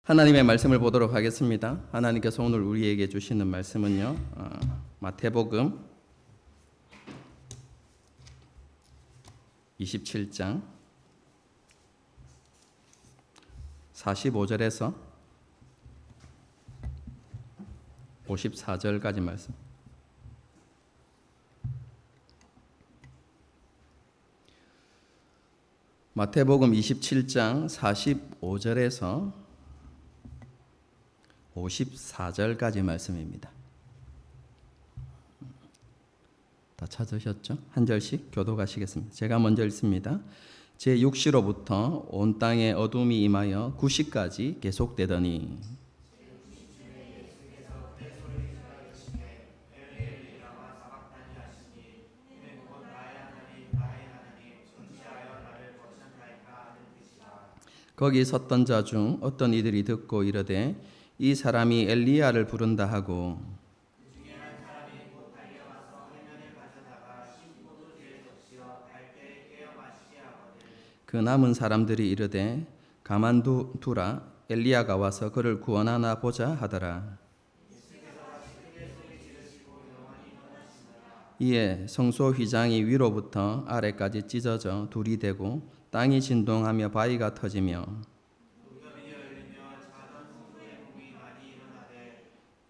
하나님의 말씀을 보도록 하겠습니다. 하나님께서 오늘 우리에게 주시는 말씀은요, 마태복음 27장 45절에서 54절까지 말씀. 마태복음 27장 45절에서 54절까지 말씀입니다. 다 찾으셨죠? 한 절씩 교독하시겠습니다. 제가 먼저 읽습니다. 제6시로부터 온 땅에 어둠이 임하여 9시까지 계속되더니 거기 섰던 자 중 어떤 이들이 듣고 이르되 이 사람이 엘리야를 부른다 하고 그 남은 사람들이 이르되 가만두라 엘리야가 와서 그를 구원하나 보자 하더라. 이에 성소 휘장이 위로부터 아래까지 찢어져 둘이 되고 땅이 진동하며 바위가 터지며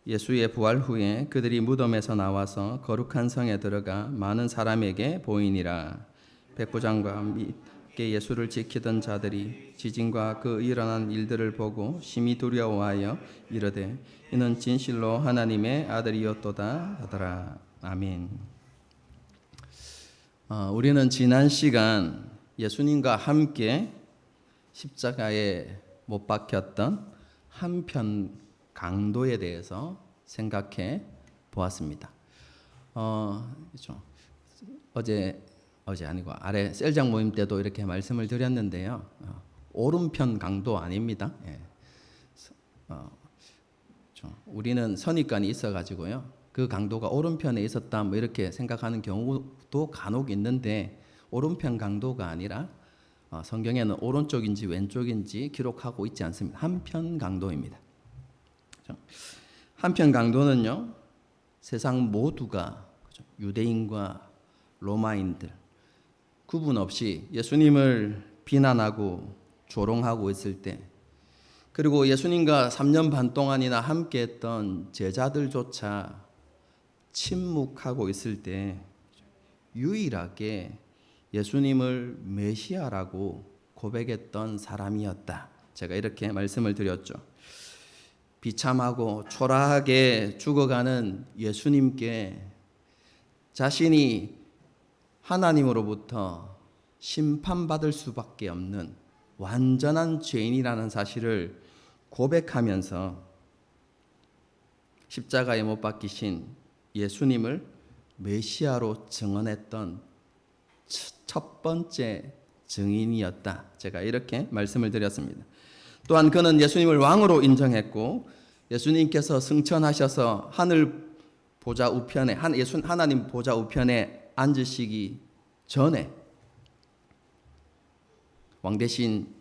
예수의 부활 후에 그들이 무덤에서 나와서 거룩한 성에 들어가 많은 사람에게 보이니라. 백부장과 함께 예수를 지키던 자들이 지진과 그 일어난 일들을 보고 심히 두려워하여 이르되 이는 진실로 하나님의 아들이었도다 하더라. 아멘. 우리는 지난 시간 예수님과 함께 십자가에 못 박혔던 한편 강도에 대해서 생각해 보았습니다. 어제 아니고 아래 셀장 모임 때도 이렇게 말씀을 드렸는데요. 오른편 강도 아닙니다. 예. 우리는 선입관이 있어가지고요. 그 강도가 오른편에 있었다 뭐 이렇게 생각하는 경우도 간혹 있는데 오른편 강도가 아니라 성경에는 오른쪽인지 왼쪽인지 기록하고 있지 않습니다. 한편 강도입니다. 한편 강도는요, 세상 모두가 유대인과 로마인들 구분 없이 예수님을 비난하고 조롱하고 있을 때, 그리고 예수님과 3년 반 동안이나 함께했던 제자들조차 침묵하고 있을 때 유일하게 예수님을 메시아라고 고백했던 사람이었다. 제가 이렇게 말씀을 드렸죠. 비참하고 초라하게 죽어가는 예수님께 자신이 하나님으로부터 심판받을 수밖에 없는 완전한 죄인이라는 사실을 고백하면서 십자가에 못 박히신 예수님을 메시아로 증언했던 첫 번째 증인이었다. 제가 이렇게 말씀을 드렸습니다. 또한 그는 예수님을 왕으로 인정했고 예수님께서 승천하셔서 하늘 보좌 우편에 하나님 보좌 우편에 앉으시기 전에 왕 대신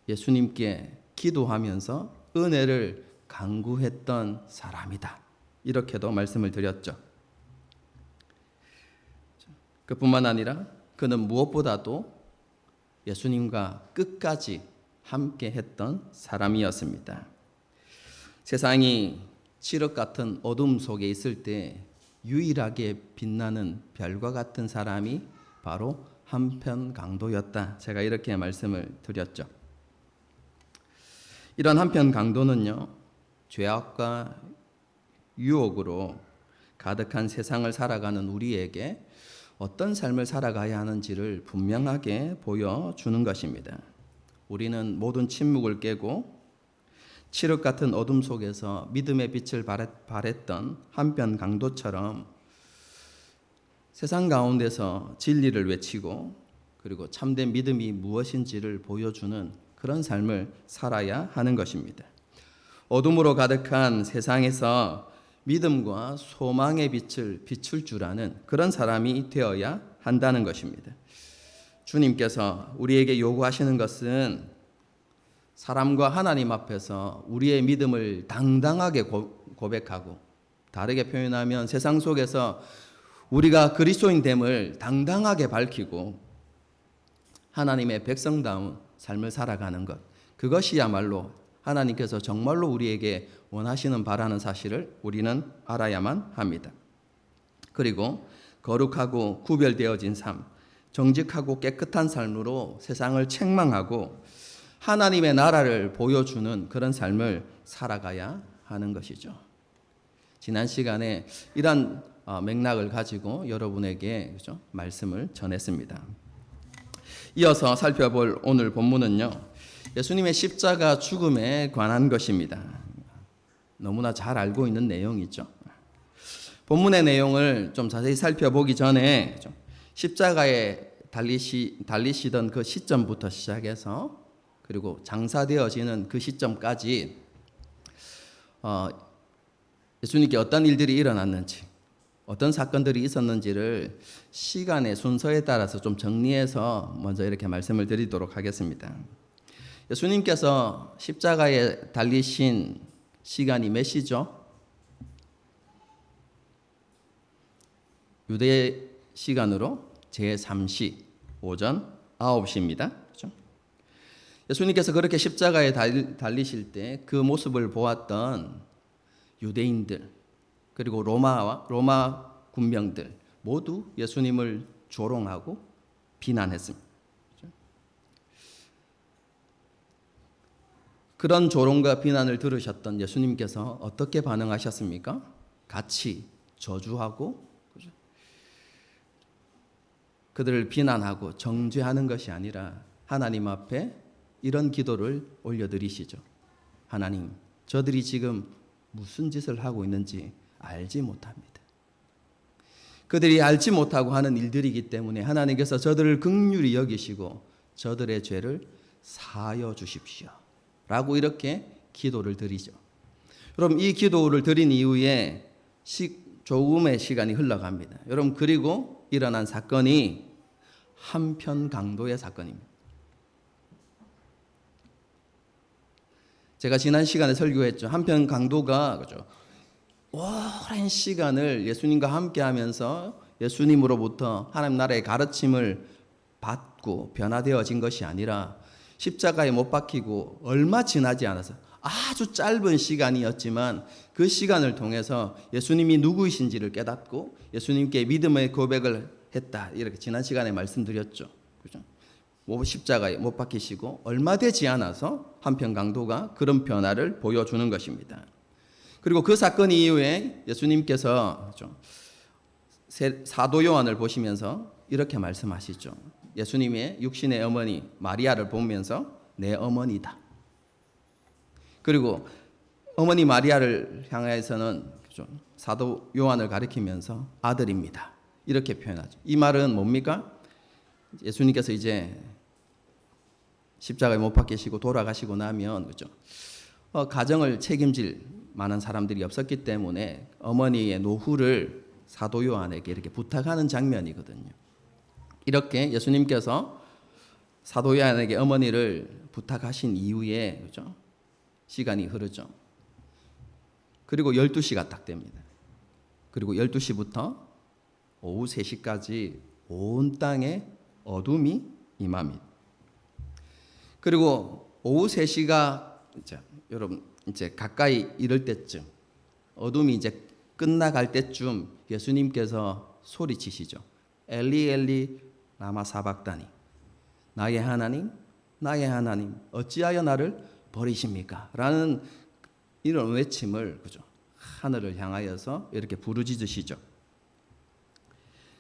예수님께 기도하면서 은혜를 간구했던 사람이다. 이렇게도 말씀을 드렸죠. 그뿐만 아니라 그는 무엇보다도 예수님과 끝까지 함께 했던 사람이었습니다. 세상이 칠흑 같은 어둠 속에 있을 때 유일하게 빛나는 별과 같은 사람이 바로 한편 강도였다. 제가 이렇게 말씀을 드렸죠. 이런 한편 강도는요, 죄악과 유혹으로 가득한 세상을 살아가는 우리에게 어떤 삶을 살아가야 하는지를 분명하게 보여주는 것입니다. 우리는 모든 침묵을 깨고 칠흑 같은 어둠 속에서 믿음의 빛을 발했던 한편 강도처럼 세상 가운데서 진리를 외치고 그리고 참된 믿음이 무엇인지를 보여주는 그런 삶을 살아야 하는 것입니다. 어둠으로 가득한 세상에서 믿음과 소망의 빛을 비출 줄 아는 그런 사람이 되어야 한다는 것입니다. 주님께서 우리에게 요구하시는 것은 사람과 하나님 앞에서 우리의 믿음을 당당하게 고백하고, 다르게 표현하면 세상 속에서 우리가 그리스도인됨을 당당하게 밝히고 하나님의 백성다운 삶을 살아가는 것, 그것이야말로 하나님께서 정말로 우리에게 원하시는 바라는 사실을 우리는 알아야만 합니다. 그리고 거룩하고 구별되어진 삶, 정직하고 깨끗한 삶으로 세상을 책망하고 하나님의 나라를 보여주는 그런 삶을 살아가야 하는 것이죠. 지난 시간에 이런 맥락을 가지고 여러분에게 말씀을 전했습니다. 이어서 살펴볼 오늘 본문은요, 예수님의 십자가 죽음에 관한 것입니다. 너무나 잘 알고 있는 내용이죠. 본문의 내용을 좀 자세히 살펴보기 전에 십자가에 달리시던 그 시점부터 시작해서 그리고 장사되어지는 그 시점까지 예수님께 어떤 일들이 일어났는지, 어떤 사건들이 있었는지를 시간의 순서에 따라서 좀 정리해서 먼저 이렇게 말씀을 드리도록 하겠습니다. 예수님께서 십자가에 달리신 시간이 몇 시죠? 유대 시간으로 제3시 오전 9시입니다. 그렇죠? 예수님께서 그렇게 십자가에 달리실 때 그 모습을 보았던 유대인들, 그리고 로마 군병들 모두 예수님을 조롱하고 비난했습니다. 그렇죠? 그런 조롱과 비난을 들으셨던 예수님께서 어떻게 반응하셨습니까? 같이 저주하고 그들을 비난하고 정죄하는 것이 아니라 하나님 앞에 이런 기도를 올려드리시죠. 하나님, 저들이 지금 무슨 짓을 하고 있는지 알지 못합니다. 그들이 알지 못하고 하는 일들이기 때문에 하나님께서 저들을 긍휼히 여기시고 저들의 죄를 사하여 주십시오 라고 이렇게 기도를 드리죠. 여러분, 이 기도를 드린 이후에 조금의 시간이 흘러갑니다. 여러분, 그리고 일어난 사건이 한편 강도의 사건입니다. 제가 지난 시간에 설교했죠. 한편 강도가 그죠, 오랜 시간을 예수님과 함께하면서 예수님으로부터 하나님 나라의 가르침을 받고 변화되어진 것이 아니라 십자가에 못 박히고 얼마 지나지 않아서 아주 짧은 시간이었지만 그 시간을 통해서 예수님이 누구이신지를 깨닫고 예수님께 믿음의 고백을 했다. 이렇게 지난 시간에 말씀드렸죠. 그죠? 십자가에 못 박히시고 얼마 되지 않아서 한편 강도가 그런 변화를 보여주는 것입니다. 그리고 그 사건 이후에 예수님께서 사도 요한을 보시면서 이렇게 말씀하시죠. 예수님의 육신의 어머니 마리아를 보면서 내 어머니다. 그리고 어머니 마리아를 향해서는 사도 요한을 가리키면서 아들입니다. 이렇게 표현하죠. 이 말은 뭡니까? 예수님께서 이제 십자가에 못 박히시고 돌아가시고 나면 그죠? 가정을 책임질 많은 사람들이 없었기 때문에 어머니의 노후를 사도 요한에게 이렇게 부탁하는 장면이거든요. 이렇게 예수님께서 사도 요한에게 어머니를 부탁하신 이후에 그죠? 시간이 흐르죠. 그리고 12시가 딱 됩니다. 그리고 12시부터 오후 3시까지 온 땅에 어둠이 임합니다. 그리고 오후 3시가 여러분 이제 가까이 이럴 때쯤, 어둠이 이제 끝나갈 때쯤 예수님께서 소리치시죠. 엘리 엘리 라마 사박다니, 나의 하나님 나의 하나님 어찌하여 나를 버리십니까? 라는 이런 외침을 그죠? 하늘을 향하여서 이렇게 부르짖으시죠.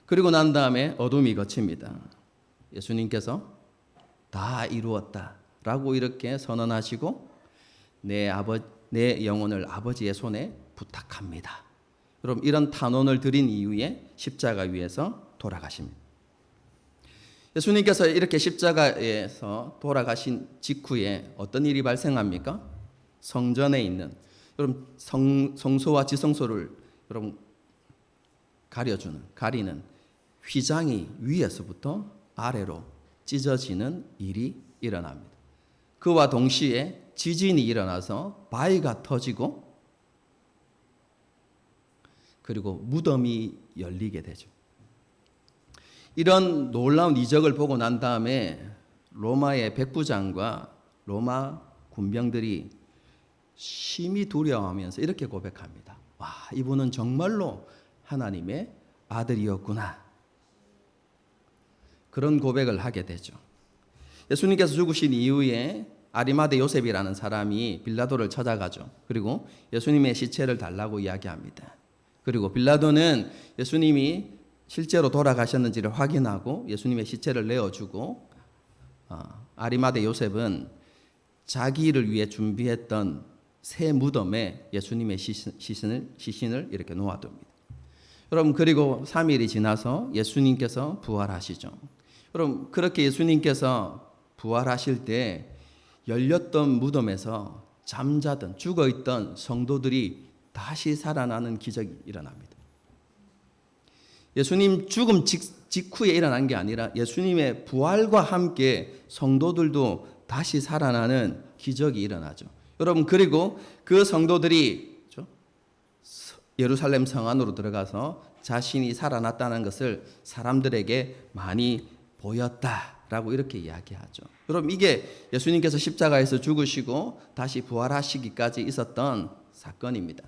그리고 난 다음에 어둠이 걷힙니다. 예수님께서 다 이루었다 라고 이렇게 선언하시고 내 영혼을 아버지의 손에 부탁합니다. 여러분, 이런 탄원을 드린 이후에 십자가 위에서 돌아가십니다. 예수님께서 이렇게 십자가에서 돌아가신 직후에 어떤 일이 발생합니까? 성전에 있는 여러분 성소와 지성소를 여러분 가리는 휘장이 위에서부터 아래로 찢어지는 일이 일어납니다. 그와 동시에 지진이 일어나서 바위가 터지고 그리고 무덤이 열리게 되죠. 이런 놀라운 이적을 보고 난 다음에 로마의 백부장과 로마 군병들이 심히 두려워하면서 이렇게 고백합니다. 와, 이분은 정말로 하나님의 아들이었구나. 그런 고백을 하게 되죠. 예수님께서 죽으신 이후에 아리마대 요셉이라는 사람이 빌라도를 찾아가죠. 그리고 예수님의 시체를 달라고 이야기합니다. 그리고 빌라도는 예수님이 실제로 돌아가셨는지를 확인하고 예수님의 시체를 내어주고 아리마대 요셉은 자기를 위해 준비했던 새 무덤에 예수님의 시신을 이렇게 놓아둡니다. 여러분, 그리고 3일이 지나서 예수님께서 부활하시죠. 여러분, 그렇게 예수님께서 부활하실 때 열렸던 무덤에서 잠자던 죽어있던 성도들이 다시 살아나는 기적이 일어납니다. 예수님 죽음 직후에 일어난 게 아니라 예수님의 부활과 함께 성도들도 다시 살아나는 기적이 일어나죠. 여러분, 그리고 그 성도들이 예루살렘 성 안으로 들어가서 자신이 살아났다는 것을 사람들에게 많이 보였다라고 이렇게 이야기하죠. 여러분, 이게 예수님께서 십자가에서 죽으시고 다시 부활하시기까지 있었던 사건입니다.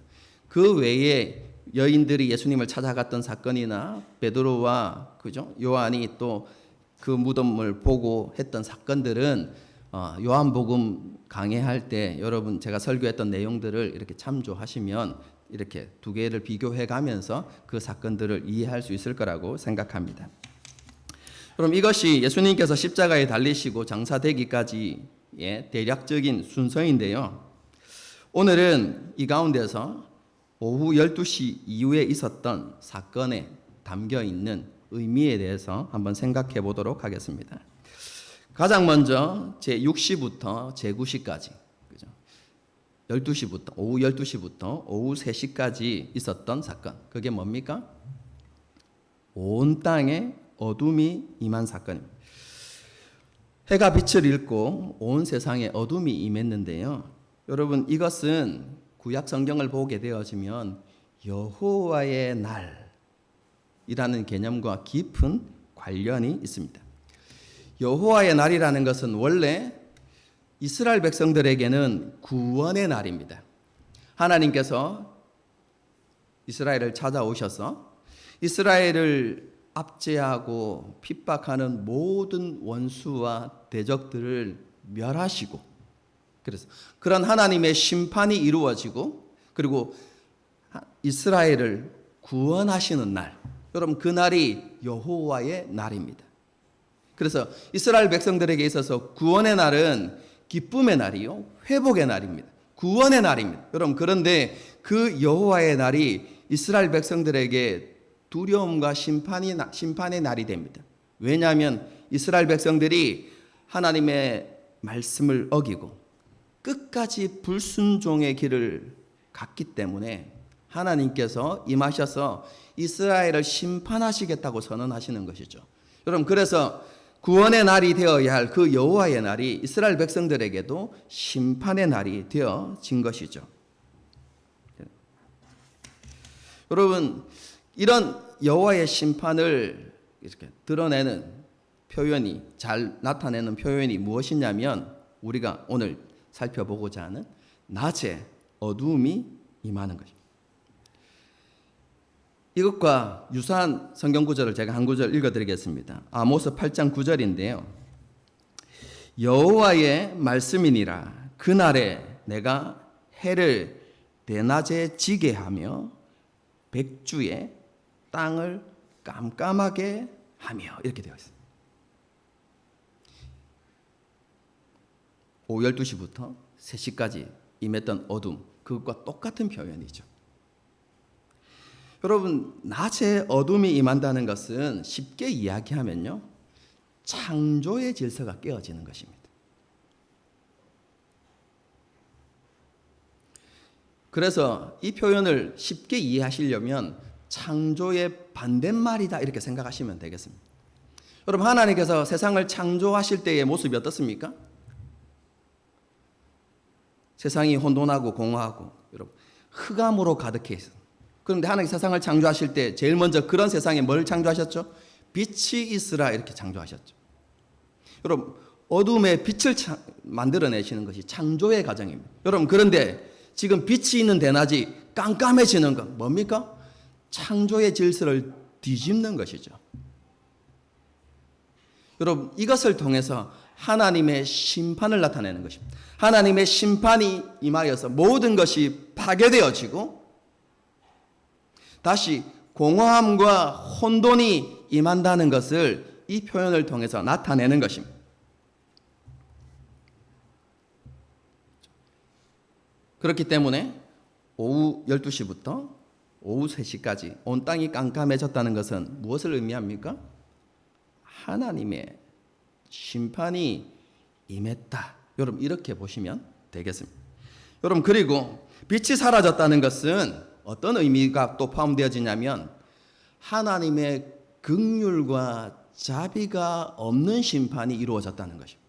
그 외에 여인들이 예수님을 찾아갔던 사건이나 베드로와 요한이 또 그 무덤을 보고 했던 사건들은 요한복음 강해할 때 여러분 제가 설교했던 내용들을 이렇게 참조하시면 이렇게 두 개를 비교해 가면서 그 사건들을 이해할 수 있을 거라고 생각합니다. 그럼 이것이 예수님께서 십자가에 달리시고 장사되기까지의 대략적인 순서인데요. 오늘은 이 가운데서 오후 12시 이후에 있었던 사건에 담겨 있는 의미에 대해서 한번 생각해 보도록 하겠습니다. 가장 먼저 제6시부터 제9시까지 12시부터 오후 12시부터 오후 3시까지 있었던 사건. 그게 뭡니까? 온 땅에 어둠이 임한 사건입니다. 해가 빛을 잃고 온 세상에 어둠이 임했는데요. 여러분, 이것은 구약 성경을 보게 되어지면 여호와의 날이라는 개념과 깊은 관련이 있습니다. 여호와의 날이라는 것은 원래 이스라엘 백성들에게는 구원의 날입니다. 하나님께서 이스라엘을 찾아오셔서 이스라엘을 압제하고 핍박하는 모든 원수와 대적들을 멸하시고, 그래서 그런 하나님의 심판이 이루어지고 그리고 이스라엘을 구원하시는 날, 여러분 그 날이 여호와의 날입니다. 그래서 이스라엘 백성들에게 있어서 구원의 날은 기쁨의 날이요, 회복의 날입니다. 구원의 날입니다. 여러분, 그런데 그 여호와의 날이 이스라엘 백성들에게 두려움과 심판의 날이 됩니다. 왜냐하면 이스라엘 백성들이 하나님의 말씀을 어기고 끝까지 불순종의 길을 갔기 때문에 하나님께서 임하셔서 이스라엘을 심판하시겠다고 선언하시는 것이죠. 여러분, 그래서 구원의 날이 되어야 할 그 여호와의 날이 이스라엘 백성들에게도 심판의 날이 되어진 것이죠. 여러분, 이런 여호와의 심판을 이렇게 드러내는 표현이, 잘 나타내는 표현이 무엇이냐면 우리가 오늘 살펴보고자 하는 낮에 어두움이 임하는 것입니다. 이것과 유사한 성경 구절을 제가 한 구절 읽어드리겠습니다. 아모스 8장 9절인데요. 여호와의 말씀이니라. 그날에 내가 해를 대낮에 지게 하며 백주에 땅을 깜깜하게 하며, 이렇게 되어 있습니다. 오후 12시부터 3시까지 임했던 어둠, 그것과 똑같은 표현이죠. 여러분, 낮에 어둠이 임한다는 것은 쉽게 이야기하면요, 창조의 질서가 깨어지는 것입니다. 그래서 이 표현을 쉽게 이해하시려면 창조의 반대말이다 이렇게 생각하시면 되겠습니다. 여러분, 하나님께서 세상을 창조하실 때의 모습이 어떻습니까? 세상이 혼돈하고 공허하고 여러분 흑암으로 가득해 있어요. 그런데 하나님 세상을 창조하실 때 제일 먼저 그런 세상에 뭘 창조하셨죠? 빛이 있으라 이렇게 창조하셨죠. 여러분 어둠에 빛을 만들어내시는 것이 창조의 과정입니다. 여러분 그런데 지금 빛이 있는 대낮이 깜깜해지는 건 뭡니까? 창조의 질서를 뒤집는 것이죠. 여러분 이것을 통해서 하나님의 심판을 나타내는 것입니다. 하나님의 심판이 임하여서 모든 것이 파괴되어지고 다시 공허함과 혼돈이 임한다는 것을 이 표현을 통해서 나타내는 것입니다. 그렇기 때문에 오후 12시부터 오후 3시까지 온 땅이 깜깜해졌다는 것은 무엇을 의미합니까? 하나님의 심판이 임했다. 여러분 이렇게 보시면 되겠습니다. 여러분 그리고 빛이 사라졌다는 것은 어떤 의미가 또 포함되어지냐면 하나님의 긍휼과 자비가 없는 심판이 이루어졌다는 것입니다.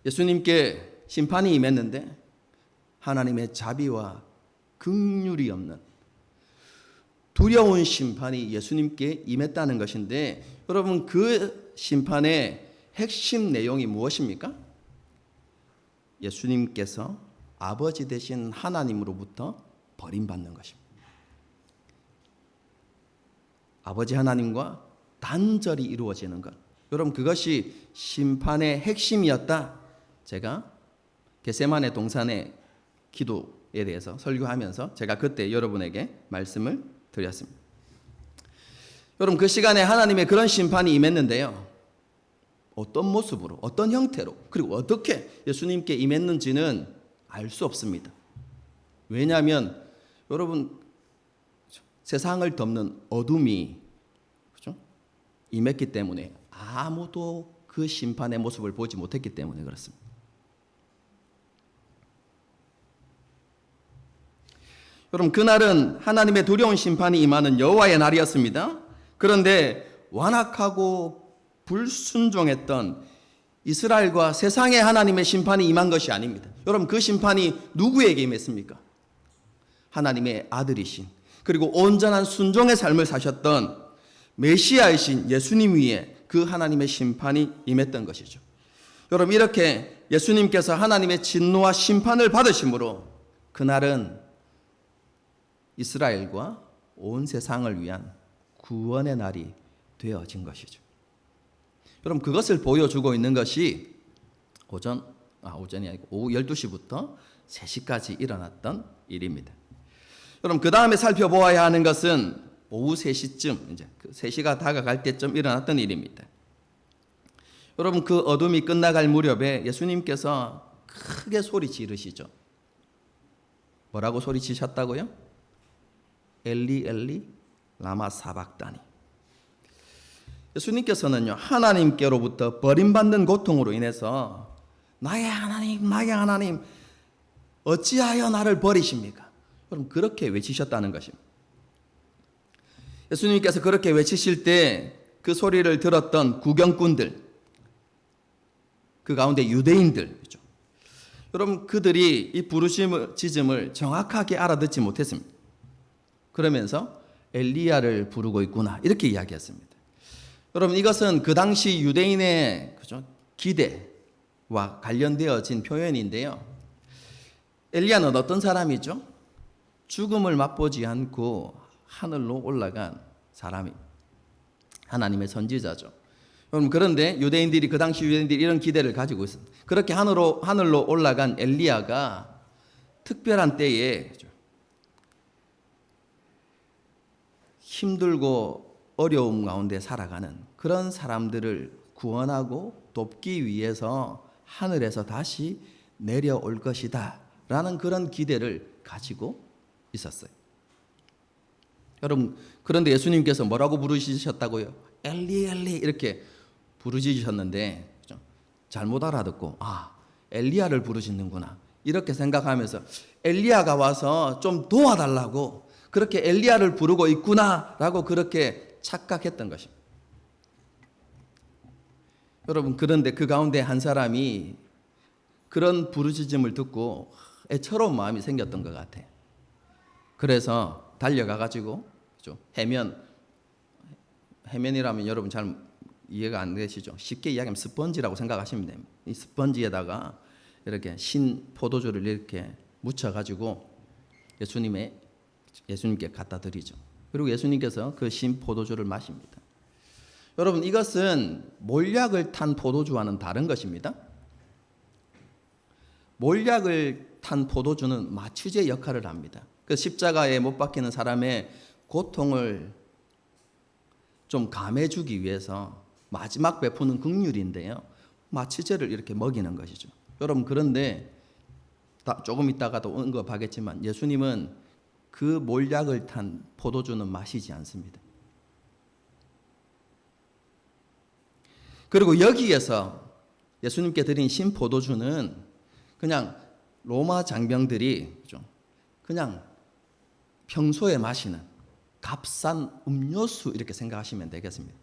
예수님께 심판이 임했는데 하나님의 자비와 긍휼이 없는 두려운 심판이 예수님께 임했다는 것인데 여러분 그 심판의 핵심 내용이 무엇입니까? 예수님께서 아버지 되신 하나님으로부터 버림받는 것입니다. 아버지 하나님과 단절이 이루어지는 것. 여러분 그것이 심판의 핵심이었다. 제가 겟세마네 동산의 기도에 대해서 설교하면서 제가 그때 여러분에게 말씀을 드렸습니다. 여러분 그 시간에 하나님의 그런 심판이 임했는데요. 어떤 모습으로, 어떤 형태로, 그리고 어떻게 예수님께 임했는지는 알 수 없습니다. 왜냐하면 여러분 세상을 덮는 어둠이 그렇죠? 임했기 때문에 아무도 그 심판의 모습을 보지 못했기 때문에 그렇습니다. 여러분 그날은 하나님의 두려운 심판이 임하는 여호와의 날이었습니다. 그런데 완악하고 불순종했던 이스라엘과 세상의 하나님의 심판이 임한 것이 아닙니다. 여러분 그 심판이 누구에게 임했습니까? 하나님의 아들이신 그리고 온전한 순종의 삶을 사셨던 메시아이신 예수님 위에 그 하나님의 심판이 임했던 것이죠. 여러분 이렇게 예수님께서 하나님의 진노와 심판을 받으심으로 그날은 이스라엘과 온 세상을 위한 구원의 날이 되어진 것이죠. 여러분 그것을 보여주고 있는 것이 오전이 아니고 오후 12시부터 3시까지 일어났던 일입니다. 여러분 그 다음에 살펴보아야 하는 것은 오후 3시쯤 이제 그 3시가 다가갈 때쯤 일어났던 일입니다. 여러분 그 어둠이 끝나갈 무렵에 예수님께서 크게 소리 지르시죠. 뭐라고 소리 지셨다고요? 엘리 엘리 라마 사박다니. 예수님께서는요 하나님께로부터 버림받는 고통으로 인해서 나의 하나님 어찌하여 나를 버리십니까? 여러분 그렇게 외치셨다는 것입니다. 예수님께서 그렇게 외치실 때 그 소리를 들었던 구경꾼들 그 가운데 유대인들이죠. 여러분 그들이 이 부르짖음을 정확하게 알아듣지 못했습니다. 그러면서 엘리야를 부르고 있구나 이렇게 이야기했습니다. 여러분 이것은 그 당시 유대인의 그죠? 기대와 관련되어진 표현인데요. 엘리야는 어떤 사람이죠? 죽음을 맛보지 않고 하늘로 올라간 사람이 하나님의 선지자죠. 여러분 그런데 유대인들이 그 당시 유대인들이 이런 기대를 가지고 있습니다. 그렇게 하늘로 올라간 엘리야가 특별한 때에 힘들고 어려움 가운데 살아가는 그런 사람들을 구원하고 돕기 위해서 하늘에서 다시 내려올 것이다 라는 그런 기대를 가지고 있었어요. 여러분 그런데 예수님께서 뭐라고 부르시셨다고요? 엘리 엘리 이렇게 부르짖으셨는데 잘못 알아듣고 엘리야를 부르시는구나 이렇게 생각하면서 엘리야가 와서 좀 도와달라고 그렇게 엘리야를 부르고 있구나라고 그렇게 착각했던 것입니다. 여러분, 그런데 그 가운데 한 사람이 그런 부르짖음을 듣고 애처로운 마음이 생겼던 것 같아요. 그래서 달려가 가지고 해면이라면 여러분 잘 이해가 안 되시죠? 쉽게 이야기하면 스펀지라고 생각하시면 됩니다. 이 스펀지에다가 이렇게 신 포도주를 이렇게 묻혀 가지고 예수님께 갖다 드리죠. 그리고 예수님께서 그 신 포도주를 마십니다. 여러분, 이것은 몰약을 탄 포도주와는 다른 것입니다. 몰약을 탄 포도주는 마취제 역할을 합니다. 그 십자가에 못 박히는 사람의 고통을 좀 감해주기 위해서 마지막 베푸는 긍휼인데요, 마취제를 이렇게 먹이는 것이죠. 여러분, 그런데 조금 있다가도 언급하겠지만 예수님은 그 몰약을 탄 포도주는 마시지 않습니다. 그리고 여기에서 예수님께 드린 신 포도주는 그냥 로마 장병들이 그냥 평소에 마시는 값싼 음료수 이렇게 생각하시면 되겠습니다.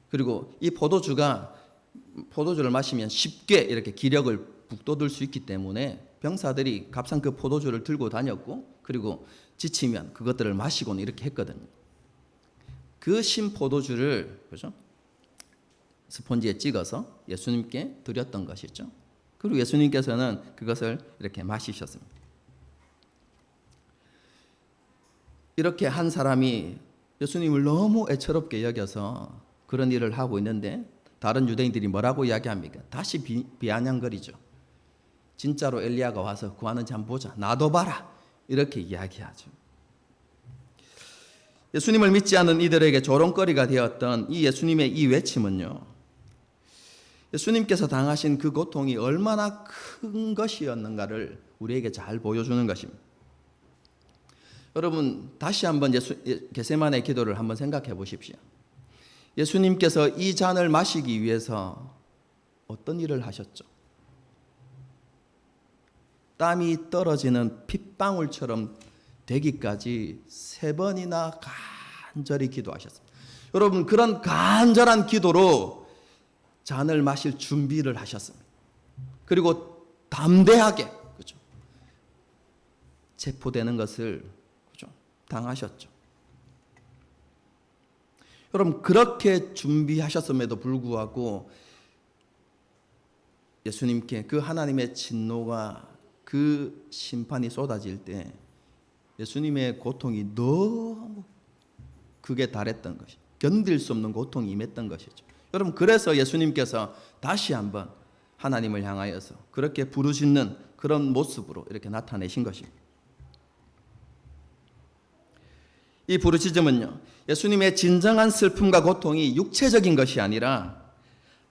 그리고 이 포도주를 마시면 쉽게 이렇게 기력을 북돋을 수 있기 때문에 병사들이 값싼 그 포도주를 들고 다녔고, 그리고 지치면 그것들을 마시고는 이렇게 했거든요. 그 신 포도주를 스펀지에 찍어서 예수님께 드렸던 것이죠. 그리고 예수님께서는 그것을 이렇게 마시셨습니다. 이렇게 한 사람이 예수님을 너무 애처롭게 여겨서 그런 일을 하고 있는데 다른 유대인들이 뭐라고 이야기합니까? 다시 비아냥거리죠. 진짜로 엘리야가 와서 구하는지 한번 보자, 놔둬봐라, 이렇게 이야기하죠. 예수님을 믿지 않은 이들에게 조롱거리가 되었던 이 예수님의 이 외침은요, 예수님께서 당하신 그 고통이 얼마나 큰 것이었는가를 우리에게 잘 보여주는 것입니다. 여러분, 다시 한번 겟세마네 기도를 한번 생각해 보십시오. 예수님께서 이 잔을 마시기 위해서 어떤 일을 하셨죠? 땀이 떨어지는 핏방울처럼 되기까지 3번이나 간절히 기도하셨습니다. 여러분, 그런 간절한 기도로 잔을 마실 준비를 하셨습니다. 그리고 담대하게 체포되는 것을 당하셨죠. 여러분, 그렇게 준비하셨음에도 불구하고 예수님께 그 하나님의 진노가, 그 심판이 쏟아질 때 예수님의 고통이 너무 극에 달했던 것이, 견딜 수 없는 고통이 임했던 것이죠. 여러분, 그래서 예수님께서 다시 한번 하나님을 향하여서 그렇게 부르짖는 그런 모습으로 이렇게 나타내신 것입니다. 이 부르짖음은요, 예수님의 진정한 슬픔과 고통이 육체적인 것이 아니라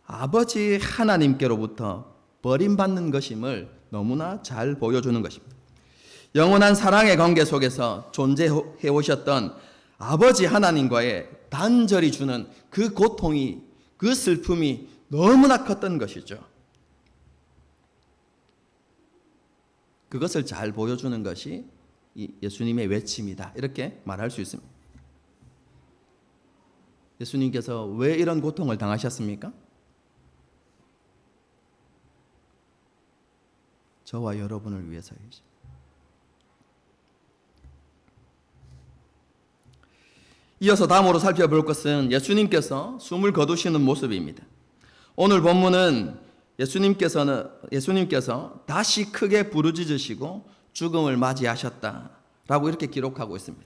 아버지 하나님께로부터 버림받는 것임을 너무나 잘 보여주는 것입니다. 영원한 사랑의 관계 속에서 존재해 오셨던 아버지 하나님과의 단절이 주는 그 고통이, 그 슬픔이 너무나 컸던 것이죠. 그것을 잘 보여주는 것이 이 예수님의 외침이다, 이렇게 말할 수 있습니다. 예수님께서 왜 이런 고통을 당하셨습니까? 저와 여러분을 위해서이죠. 이어서 다음으로 살펴볼 것은 예수님께서 숨을 거두시는 모습입니다. 오늘 본문은 예수님께서 다시 크게 부르짖으시고 죽음을 맞이하셨다라고 이렇게 기록하고 있습니다.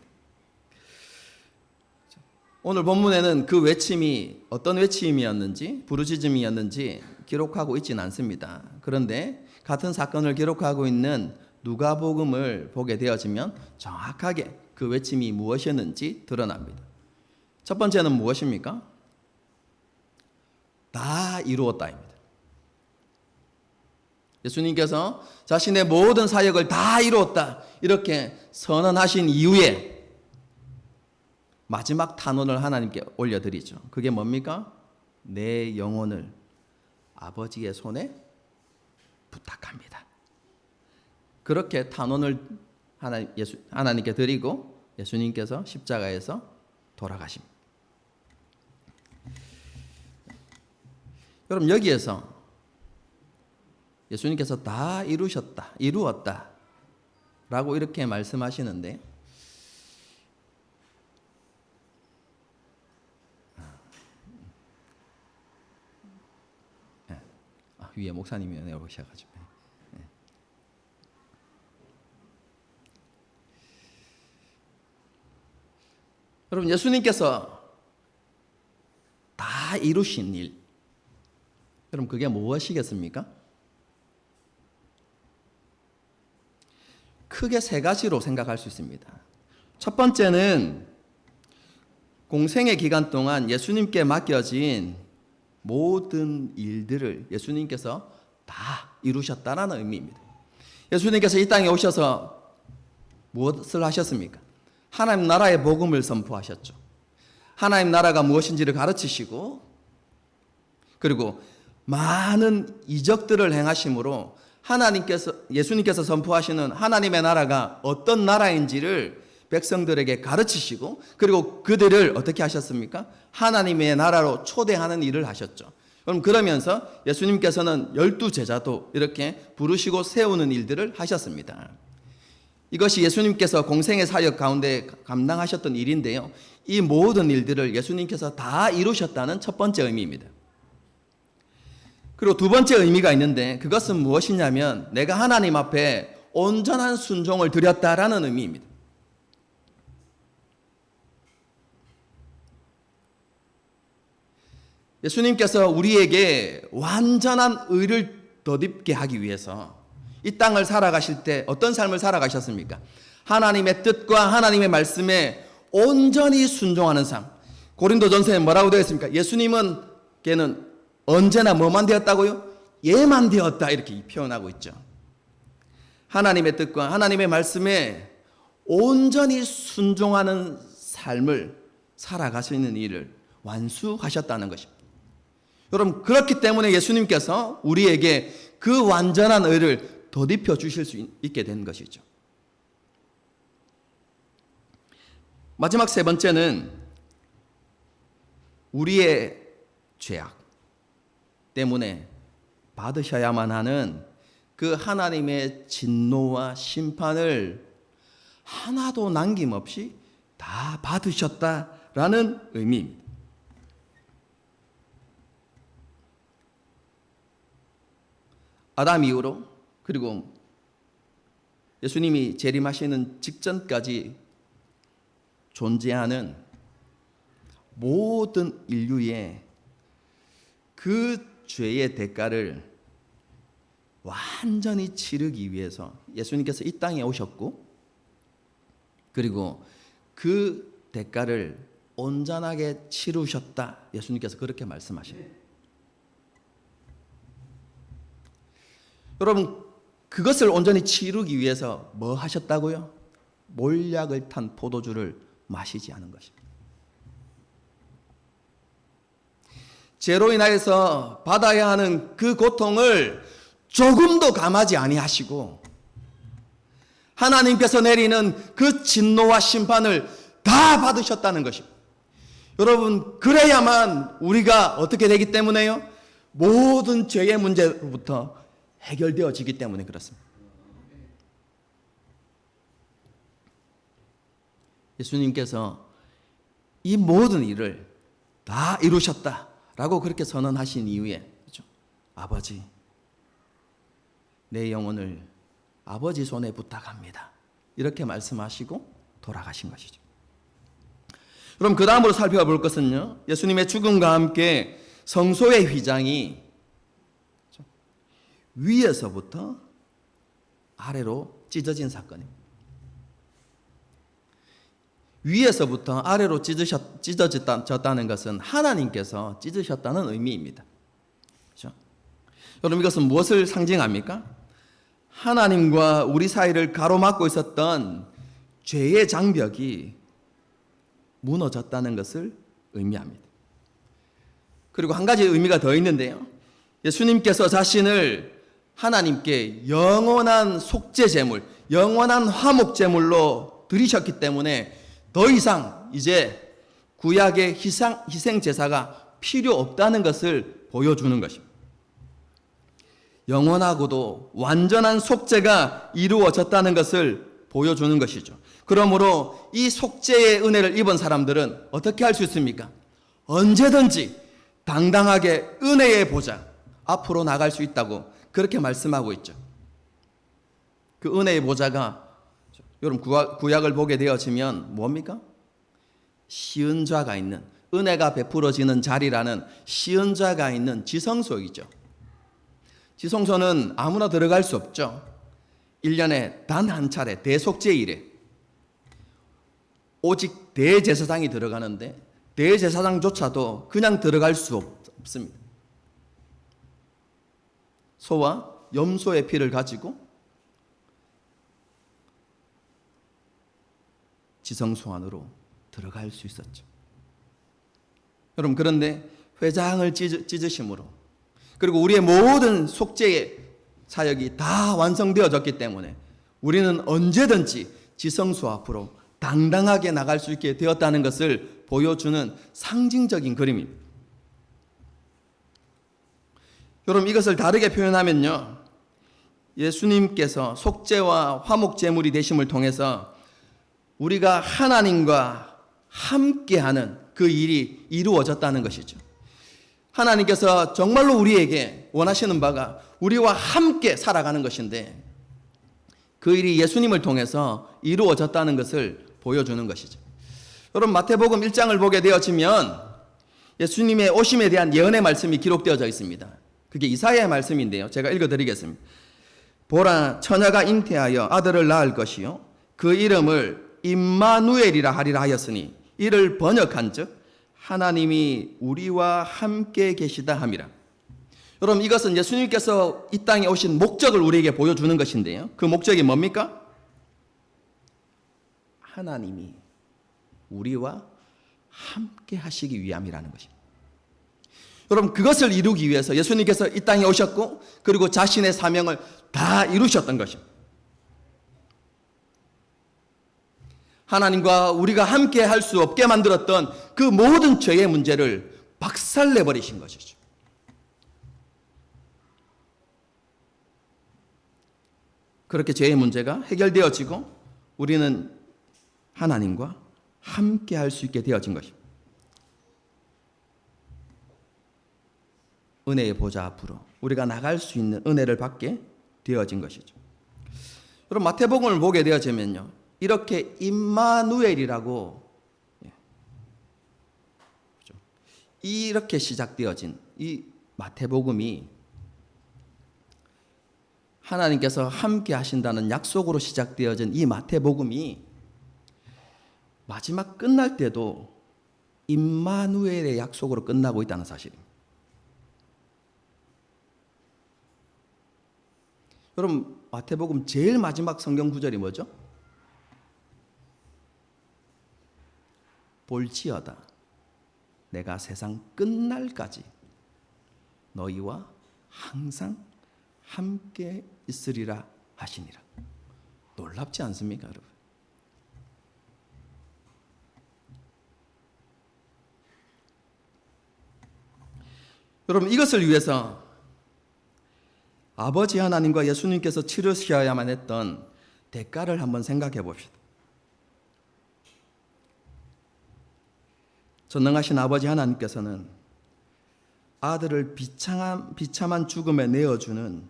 오늘 본문에는 그 외침이 어떤 외침이었는지, 부르짖음이었는지 기록하고 있지는 않습니다. 그런데 같은 사건을 기록하고 있는 누가복음을 보게 되어지면 정확하게 그 외침이 무엇이었는지 드러납니다. 첫 번째는 무엇입니까? 다 이루었다입니다. 예수님께서 자신의 모든 사역을 다 이루었다, 이렇게 선언하신 이후에 마지막 탄원을 하나님께 올려드리죠. 그게 뭡니까? 내 영혼을 아버지의 손에 부탁합니다. 그렇게 탄원을 하나님께 드리고 예수님께서 십자가에서 돌아가십니다. 여러분 여기에서 예수님께서 다 이루었다 라고 이렇게 말씀하시는데 위에 목사님이 내려오셔가지고 여러분 예수님께서 다 이루신 일, 여러분 그게 무엇이겠습니까? 크게 세 가지로 생각할 수 있습니다. 첫 번째는 공생의 기간 동안 예수님께 맡겨진 모든 일들을 예수님께서 다 이루셨다는 의미입니다. 예수님께서 이 땅에 오셔서 무엇을 하셨습니까? 하나님 나라의 복음을 선포하셨죠. 하나님 나라가 무엇인지를 가르치시고 그리고 많은 이적들을 행하심으로 예수님께서 선포하시는 하나님의 나라가 어떤 나라인지를 백성들에게 가르치시고 그리고 그들을 어떻게 하셨습니까? 하나님의 나라로 초대하는 일을 하셨죠. 그럼 그러면서 예수님께서는 12제자도 이렇게 부르시고 세우는 일들을 하셨습니다. 이것이 예수님께서 공생의 사역 가운데 감당하셨던 일인데요. 이 모든 일들을 예수님께서 다 이루셨다는 첫 번째 의미입니다. 그리고 두 번째 의미가 있는데 그것은 무엇이냐면 내가 하나님 앞에 온전한 순종을 드렸다라는 의미입니다. 예수님께서 우리에게 완전한 의를 덧입게 하기 위해서 이 땅을 살아가실 때 어떤 삶을 살아가셨습니까? 하나님의 뜻과 하나님의 말씀에 온전히 순종하는 삶. 고린도전서에 뭐라고 되어 있습니까? 예수님께는 언제나 뭐만 되었다고요? 예만 되었다 이렇게 표현하고 있죠. 하나님의 뜻과 하나님의 말씀에 온전히 순종하는 삶을 살아가시는 일을 완수하셨다는 것입니다. 여러분 그렇기 때문에 예수님께서 우리에게 그 완전한 의를 덧입혀 주실 수 있게 된 것이죠. 마지막 세 번째는 우리의 죄악 때문에 받으셔야만 하는 그 하나님의 진노와 심판을 하나도 남김없이 다 받으셨다라는 의미입니다. 아담 이후로 그리고 예수님이 재림하시는 직전까지 존재하는 모든 인류의 그 죄의 대가를 완전히 치르기 위해서 예수님께서 이 땅에 오셨고 그리고 그 대가를 온전하게 치르셨다. 예수님께서 그렇게 말씀하십니다. 여러분 그것을 온전히 치르기 위해서 뭐 하셨다고요? 몰약을 탄 포도주를 마시지 않은 것입니다. 죄로 인하여서 받아야 하는 그 고통을 조금도 감하지 아니하시고 하나님께서 내리는 그 진노와 심판을 다 받으셨다는 것입니다. 여러분 그래야만 우리가 어떻게 되기 때문에요? 모든 죄의 문제로부터 해결되어지기 때문에 그렇습니다. 예수님께서 이 모든 일을 다 이루셨다라고 그렇게 선언하신 이후에 그렇죠? 아버지 내 영혼을 아버지 손에 부탁합니다. 이렇게 말씀하시고 돌아가신 것이죠. 그럼 그 다음으로 살펴볼 것은요. 예수님의 죽음과 함께 성소의 휘장이 위에서부터 아래로 찢어진 사건입니다. 위에서부터 아래로 찢어졌다는 것은 하나님께서 찢으셨다는 의미입니다. 그렇죠? 여러분 이것은 무엇을 상징합니까? 하나님과 우리 사이를 가로막고 있었던 죄의 장벽이 무너졌다는 것을 의미합니다. 그리고 한 가지 의미가 더 있는데요. 예수님께서 자신을 하나님께 영원한 속죄제물, 영원한 화목제물로 드리셨기 때문에 더 이상 이제 구약의 희생제사가 필요 없다는 것을 보여주는 것입니다. 영원하고도 완전한 속죄가 이루어졌다는 것을 보여주는 것이죠. 그러므로 이 속죄의 은혜를 입은 사람들은 어떻게 할 수 있습니까? 언제든지 당당하게 은혜의 보좌 앞으로 나갈 수 있다고 그렇게 말씀하고 있죠. 그 은혜의 보좌가 여러분 구약을 보게 되어지면 뭡니까? 시은좌가 있는, 은혜가 베풀어지는 자리라는 시은좌가 있는 지성소이죠. 지성소는 아무나 들어갈 수 없죠. 1년에 단 한 차례 대속죄일에 오직 대제사장이 들어가는데 대제사장조차도 그냥 들어갈 수 없습니다. 소와 염소의 피를 가지고 지성소 안으로 들어갈 수 있었죠. 여러분, 그런데 회장을 찢으심으로 그리고 우리의 모든 속죄의 사역이 다 완성되어졌기 때문에 우리는 언제든지 지성소 앞으로 당당하게 나갈 수 있게 되었다는 것을 보여주는 상징적인 그림입니다. 여러분, 이것을 다르게 표현하면요, 예수님께서 속죄와 화목제물이 되심을 통해서 우리가 하나님과 함께하는 그 일이 이루어졌다는 것이죠. 하나님께서 정말로 우리에게 원하시는 바가 우리와 함께 살아가는 것인데 그 일이 예수님을 통해서 이루어졌다는 것을 보여주는 것이죠. 여러분, 마태복음 1장을 보게 되어지면 예수님의 오심에 대한 예언의 말씀이 기록되어져 있습니다. 그게 이사야의 말씀인데요, 제가 읽어드리겠습니다. 보라, 처녀가 잉태하여 아들을 낳을 것이요 그 이름을 임마누엘이라 하리라 하였으니 이를 번역한즉 하나님이 우리와 함께 계시다 함이라. 여러분, 이것은 예수님께서 이 땅에 오신 목적을 우리에게 보여주는 것인데요, 그 목적이 뭡니까? 하나님이 우리와 함께 하시기 위함이라는 것입니다. 여러분, 그것을 이루기 위해서 예수님께서 이 땅에 오셨고 그리고 자신의 사명을 다 이루셨던 것입니다. 하나님과 우리가 함께 할 수 없게 만들었던 그 모든 죄의 문제를 박살내버리신 것이죠. 그렇게 죄의 문제가 해결되어지고 우리는 하나님과 함께 할 수 있게 되어진 것입니다. 은혜의 보좌 앞으로 우리가 나갈 수 있는 은혜를 받게 되어진 것이죠. 여러분, 마태복음을 보게 되어지면요, 이렇게 임마누엘이라고 이렇게 시작되어진 이 마태복음이 하나님께서 함께 하신다는 약속으로 시작되어진 이 마태복음이 마지막 끝날 때도 임마누엘의 약속으로 끝나고 있다는 사실입니다. 여러분, 마태복음 제일 마지막 성경 구절이 뭐죠? 볼지어다 내가 세상 끝날까지 너희와 항상 함께 있으리라 하시니라. 놀랍지 않습니까, 여러분? 여러분, 이것을 위해서 아버지 하나님과 예수님께서 치르셔야만 했던 대가를 한번 생각해 봅시다. 전능하신 아버지 하나님께서는 아들을 비참한 죽음에 내어주는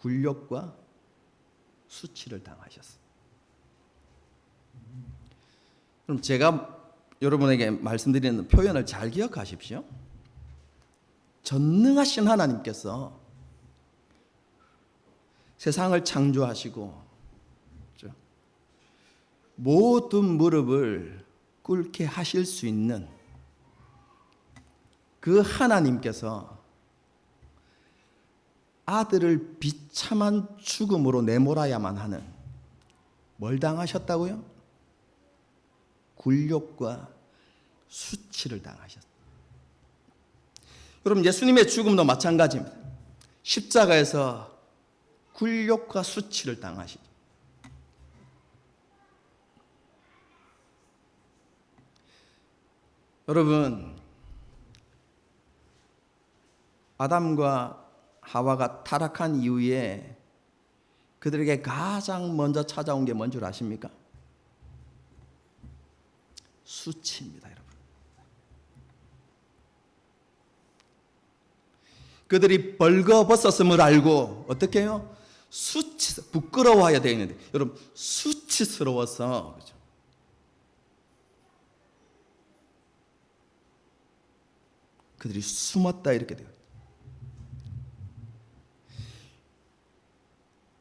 굴욕과 수치를 당하셨어요. 그럼 제가 여러분에게 말씀드리는 표현을 잘 기억하십시오. 전능하신 하나님께서 세상을 창조하시고 모든 무릎을 꿇게 하실 수 있는 그 하나님께서 아들을 비참한 죽음으로 내몰아야만 하는 뭘 당하셨다고요? 굴욕과 수치를 당하셨어요. 여러분, 예수님의 죽음도 마찬가지입니다. 십자가에서 굴욕과 수치를 당하시죠. 여러분, 아담과 하와가 타락한 이후에 그들에게 가장 먼저 찾아온 게 뭔 줄 아십니까? 수치입니다, 여러분. 그들이 벌거벗었음을 알고 어떻게 해요? 부끄러워야 되는데, 여러분, 수치스러워서, 그죠? 그들이 숨었다 이렇게 돼요.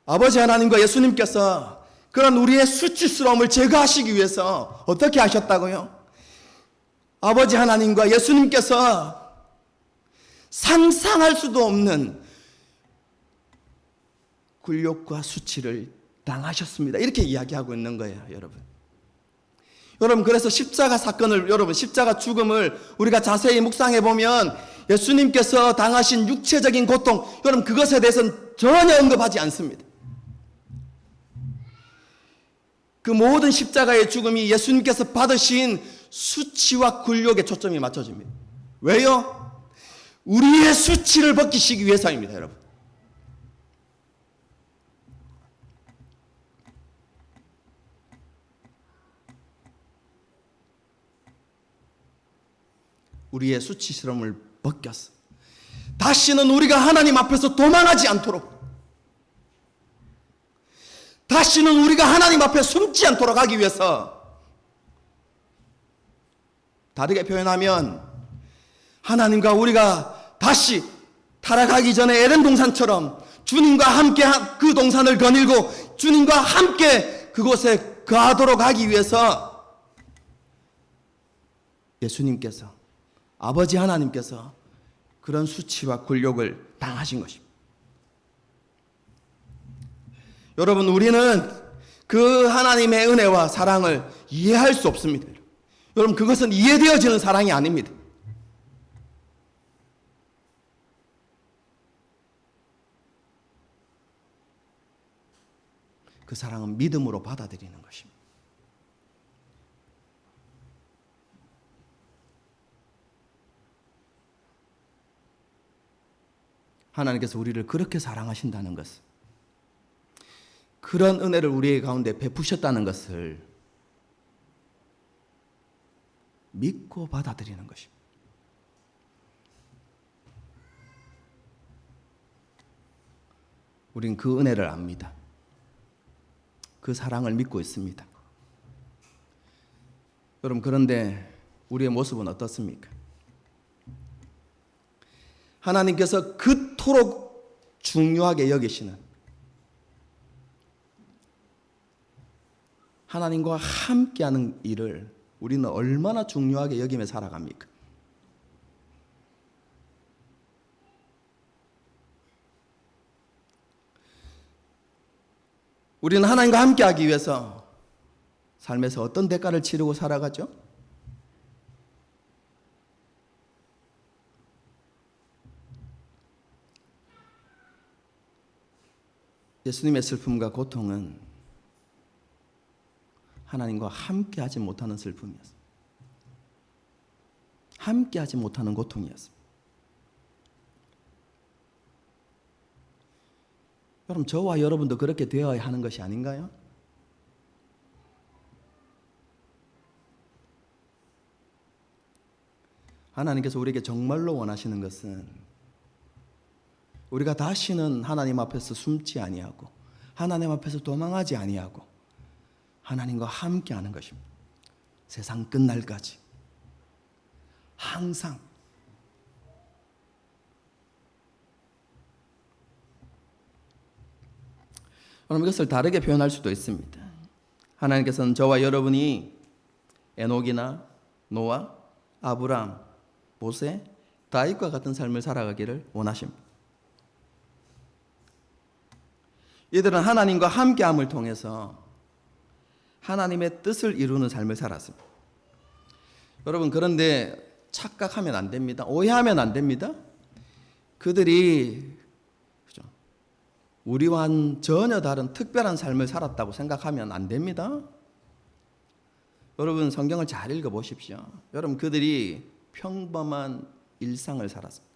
아버지 하나님과 예수님께서 그런 우리의 수치스러움을 제거하시기 위해서 어떻게 하셨다고요? 아버지 하나님과 예수님께서 상상할 수도 없는 굴욕과 수치를 당하셨습니다. 이렇게 이야기하고 있는 거예요, 여러분. 여러분, 그래서 십자가 사건을, 여러분, 십자가 죽음을 우리가 자세히 묵상해 보면 예수님께서 당하신 육체적인 고통, 여러분, 그것에 대해서는 전혀 언급하지 않습니다. 그 모든 십자가의 죽음이 예수님께서 받으신 수치와 굴욕에 초점이 맞춰집니다. 왜요? 우리의 수치를 벗기시기 위해서입니다, 여러분. 우리의 수치스러움을 벗겼어. 다시는 우리가 하나님 앞에서 도망하지 않도록, 다시는 우리가 하나님 앞에 숨지 않도록 하기 위해서, 다르게 표현하면 하나님과 우리가 다시 타락하기 전에 에덴 동산처럼 주님과 함께 그 동산을 거닐고 주님과 함께 그곳에 거하도록 하기 위해서 예수님께서, 아버지 하나님께서 그런 수치와 굴욕을 당하신 것입니다. 여러분, 우리는 그 하나님의 은혜와 사랑을 이해할 수 없습니다. 여러분, 그것은 이해되어지는 사랑이 아닙니다. 그 사랑은 믿음으로 받아들이는 것입니다. 하나님께서 우리를 그렇게 사랑하신다는 것을, 그런 은혜를 우리 가운데 베푸셨다는 것을 믿고 받아들이는 것입니다. 우린 그 은혜를 압니다. 그 사랑을 믿고 있습니다. 여러분, 그런데 우리의 모습은 어떻습니까? 하나님께서 그토록 중요하게 여기시는, 하나님과 함께하는 일을 우리는 얼마나 중요하게 여기며 살아갑니까? 우리는 하나님과 함께하기 위해서 삶에서 어떤 대가를 치르고 살아가죠? 예수님의 슬픔과 고통은 하나님과 함께하지 못하는 슬픔이었습니다. 함께하지 못하는 고통이었습니다. 여러분, 저와 여러분도 그렇게 되어야 하는 것이 아닌가요? 하나님께서 우리에게 정말로 원하시는 것은 우리가 다시는 하나님 앞에서 숨지 아니하고 하나님 앞에서 도망하지 아니하고 하나님과 함께하는 것입니다. 세상 끝날까지 항상. 그럼 이것을 다르게 표현할 수도 있습니다. 하나님께서는 저와 여러분이 에녹이나 노아, 아브라함, 모세, 다윗과 같은 삶을 살아가기를 원하십니다. 이들은 하나님과 함께함을 통해서 하나님의 뜻을 이루는 삶을 살았습니다. 여러분, 그런데 착각하면 안 됩니다. 오해하면 안 됩니다. 그들이 우리와는 전혀 다른 특별한 삶을 살았다고 생각하면 안 됩니다. 여러분, 성경을 잘 읽어보십시오. 여러분, 그들이 평범한 일상을 살았습니다.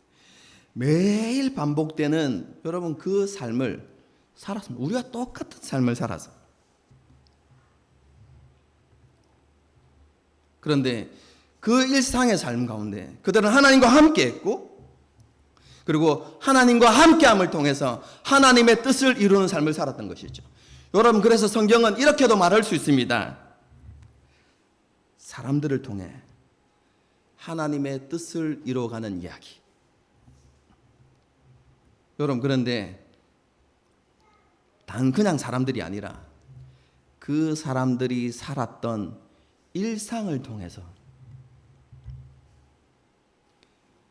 매일 반복되는 여러분 그 삶을 살았습니다. 우리가 똑같은 삶을 살아서. 그런데 그 일상의 삶 가운데 그들은 하나님과 함께 했고, 그리고 하나님과 함께함을 통해서 하나님의 뜻을 이루는 삶을 살았던 것이죠. 여러분, 그래서 성경은 이렇게도 말할 수 있습니다. 사람들을 통해 하나님의 뜻을 이루어가는 이야기. 여러분, 그런데 단 그냥 사람들이 아니라 그 사람들이 살았던 일상을 통해서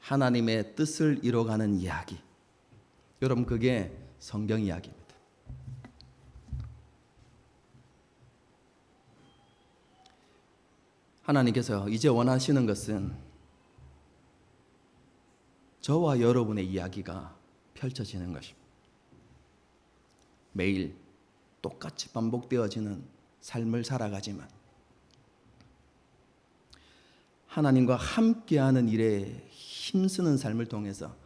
하나님의 뜻을 이뤄가는 이야기. 여러분, 그게 성경 이야기입니다. 하나님께서 이제 원하시는 것은 저와 여러분의 이야기가 펼쳐지는 것입니다. 매일 똑같이 반복되어지는 삶을 살아가지만 하나님과 함께하는 일에 힘쓰는 삶을 통해서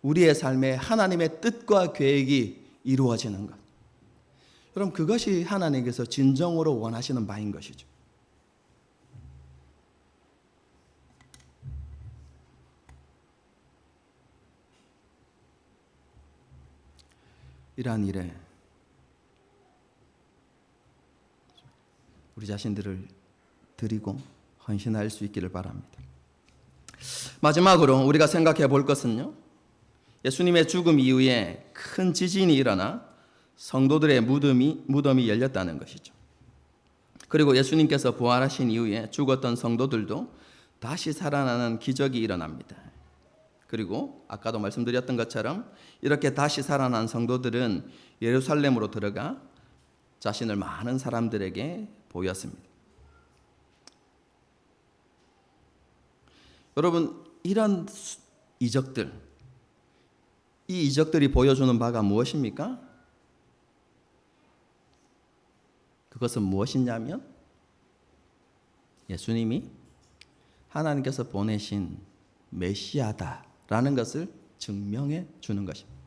우리의 삶에 하나님의 뜻과 계획이 이루어지는 것. 여러분, 그것이 하나님께서 진정으로 원하시는 바인 것이죠. 이러한 일에 우리 자신들을 드리고 헌신할 수 있기를 바랍니다. 마지막으로 우리가 생각해 볼 것은요, 예수님의 죽음 이후에 큰 지진이 일어나 성도들의 무덤이 열렸다는 것이죠. 그리고 예수님께서 부활하신 이후에 죽었던 성도들도 다시 살아나는 기적이 일어납니다. 그리고 아까도 말씀드렸던 것처럼 이렇게 다시 살아난 성도들은 예루살렘으로 들어가 자신을 많은 사람들에게 보였습니다. 여러분, 이런 이적들, 이 이적들이 보여주는 바가 무엇입니까? 그것은 무엇이냐면 예수님이 하나님께서 보내신 메시아다라는 것을 증명해 주는 것입니다.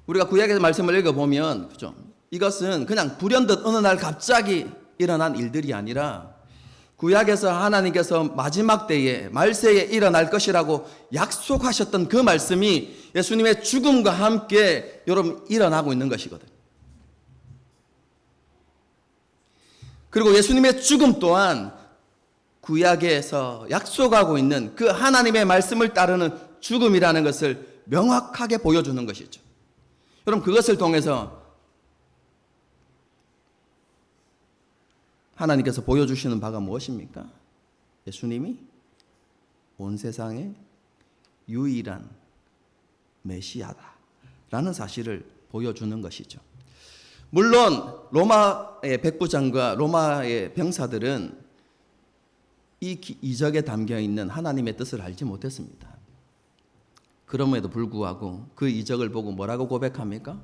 우리가 구약의 말씀을 읽어보면, 그죠? 이것은 그냥 불현듯 어느 날 갑자기 일어난 일들이 아니라 구약에서 하나님께서 마지막 때에 말세에 일어날 것이라고 약속하셨던 그 말씀이 예수님의 죽음과 함께 여러분 일어나고 있는 것이거든요. 그리고 예수님의 죽음 또한 구약에서 약속하고 있는 그 하나님의 말씀을 따르는 죽음이라는 것을 명확하게 보여주는 것이죠. 여러분, 그것을 통해서 하나님께서 보여주시는 바가 무엇입니까? 예수님이 온 세상의 유일한 메시아다라는 사실을 보여주는 것이죠. 물론 로마의 백부장과 로마의 병사들은 이 이적에 담겨 있는 하나님의 뜻을 알지 못했습니다. 그럼에도 불구하고 그 이적을 보고 뭐라고 고백합니까?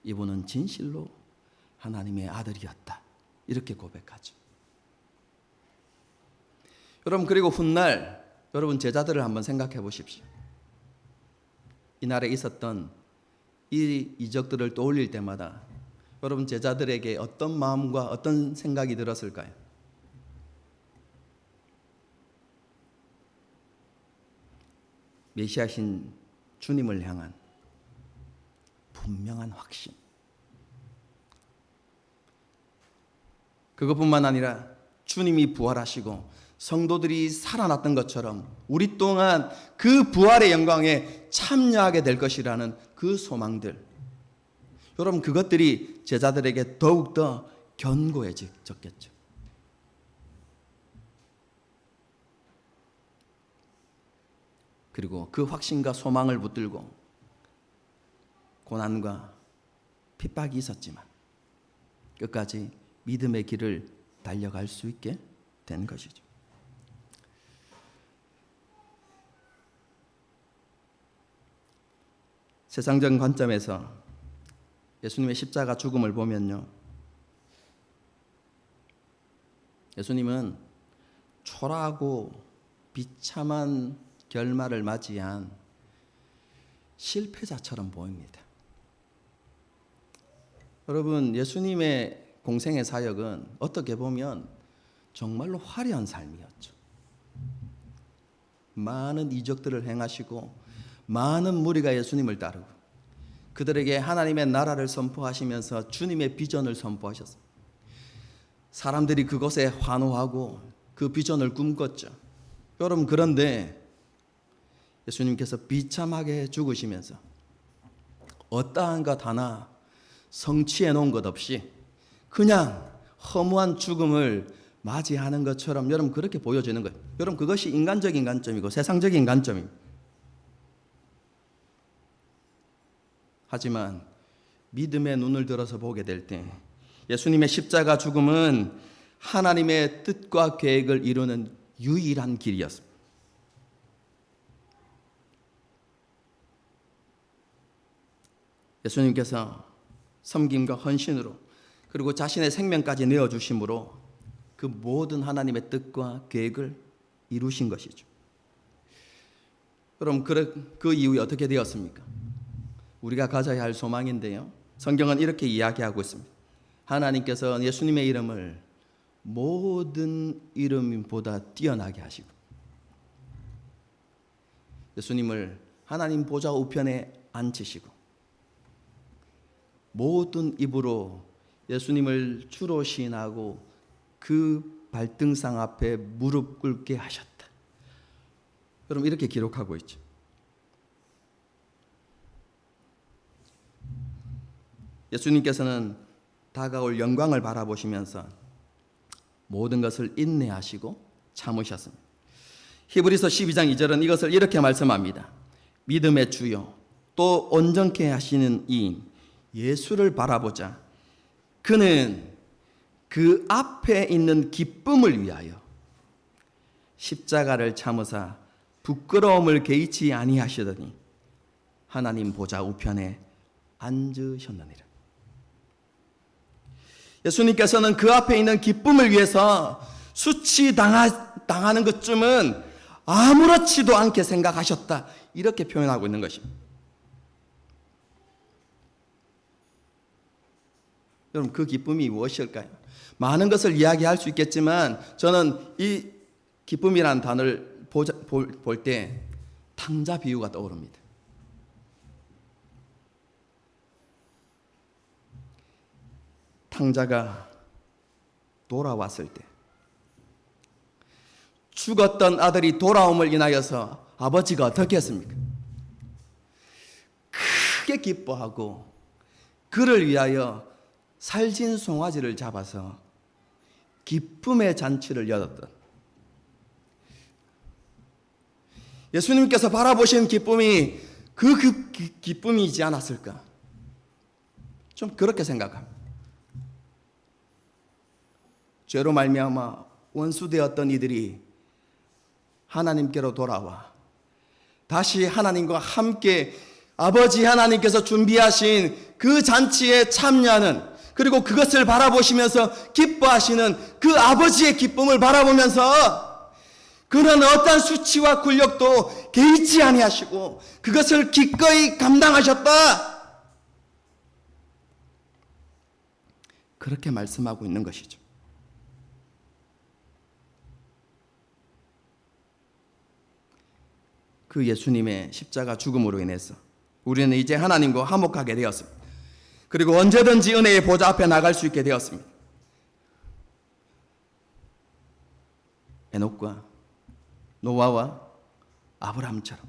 이분은 진실로 하나님의 아들이었다. 이렇게 고백하죠. 여러분, 그리고 훗날 여러분 제자들을 한번 생각해 보십시오. 이날에 있었던 이 이적들을 떠올릴 때마다 여러분 제자들에게 어떤 마음과 어떤 생각이 들었을까요? 메시아신 주님을 향한 분명한 확신. 그것뿐만 아니라 주님이 부활하시고 성도들이 살아났던 것처럼 우리 또한 그 부활의 영광에 참여하게 될 것이라는 그 소망들. 여러분, 그것들이 제자들에게 더욱더 견고해졌겠죠. 그리고 그 확신과 소망을 붙들고 고난과 핍박이 있었지만 끝까지 믿음의 길을 달려갈 수 있게 된 것이죠. 세상적 관점에서 예수님의 십자가 죽음을 보면요, 예수님은 초라하고 비참한 결말을 맞이한 실패자처럼 보입니다. 여러분, 예수님의 공생의 사역은 어떻게 보면 정말로 화려한 삶이었죠. 많은 이적들을 행하시고 많은 무리가 예수님을 따르고 그들에게 하나님의 나라를 선포하시면서 주님의 비전을 선포하셨습니다. 사람들이 그것에 환호하고 그 비전을 꿈꿨죠. 여러분, 그런데 예수님께서 비참하게 죽으시면서 어떠한 것 하나 성취해 놓은 것 없이 그냥 허무한 죽음을 맞이하는 것처럼 여러분 그렇게 보여지는 거예요. 여러분, 그것이 인간적인 관점이고 세상적인 관점입니다. 하지만 믿음의 눈을 들어서 보게 될 때 예수님의 십자가 죽음은 하나님의 뜻과 계획을 이루는 유일한 길이었습니다. 예수님께서 섬김과 헌신으로 그리고 자신의 생명까지 내어주심으로 그 모든 하나님의 뜻과 계획을 이루신 것이죠. 그럼 그 이후에 어떻게 되었습니까? 우리가 가져야 할 소망인데요. 성경은 이렇게 이야기하고 있습니다. 하나님께서 예수님의 이름을 모든 이름보다 뛰어나게 하시고 예수님을 하나님 보좌 우편에 앉히시고 모든 입으로 예수님을 주로 시인하고 그 발등상 앞에 무릎 꿇게 하셨다. 여러분, 이렇게 기록하고 있죠. 예수님께서는 다가올 영광을 바라보시면서 모든 것을 인내하시고 참으셨습니다. 히브리서 12장 2절은 이것을 이렇게 말씀합니다. 믿음의 주요 또 온전케 하시는 이인 예수를 바라보자. 그는 그 앞에 있는 기쁨을 위하여 십자가를 참으사 부끄러움을 개의치 아니하시더니 하나님 보좌 우편에 앉으셨느니라. 예수님께서는 그 앞에 있는 기쁨을 위해서 수치당하는 것쯤은 아무렇지도 않게 생각하셨다. 이렇게 표현하고 있는 것입니다. 여러분, 그 기쁨이 무엇일까요? 많은 것을 이야기할 수 있겠지만 저는 이 기쁨이라는 단어를 볼 때 탕자 비유가 떠오릅니다. 탕자가 돌아왔을 때 죽었던 아들이 돌아옴을 인하여서 아버지가 어떻게 했습니까? 크게 기뻐하고 그를 위하여 살진 송아지를 잡아서 기쁨의 잔치를 열었던 예수님께서 바라보신 기쁨이 그 기쁨이지 않았을까? 좀 그렇게 생각합니다. 죄로 말미암아 원수되었던 이들이 하나님께로 돌아와 다시 하나님과 함께 아버지 하나님께서 준비하신 그 잔치에 참여하는 그리고 그것을 바라보시면서 기뻐하시는 그 아버지의 기쁨을 바라보면서 그는 어떠한 수치와 굴욕도 개의치 아니하시고 그것을 기꺼이 감당하셨다. 그렇게 말씀하고 있는 것이죠. 그 예수님의 십자가 죽음으로 인해서 우리는 이제 하나님과 화목하게 되었습니다. 그리고 언제든지 은혜의 보좌 앞에 나갈 수 있게 되었습니다. 에녹과 노아와 아브라함처럼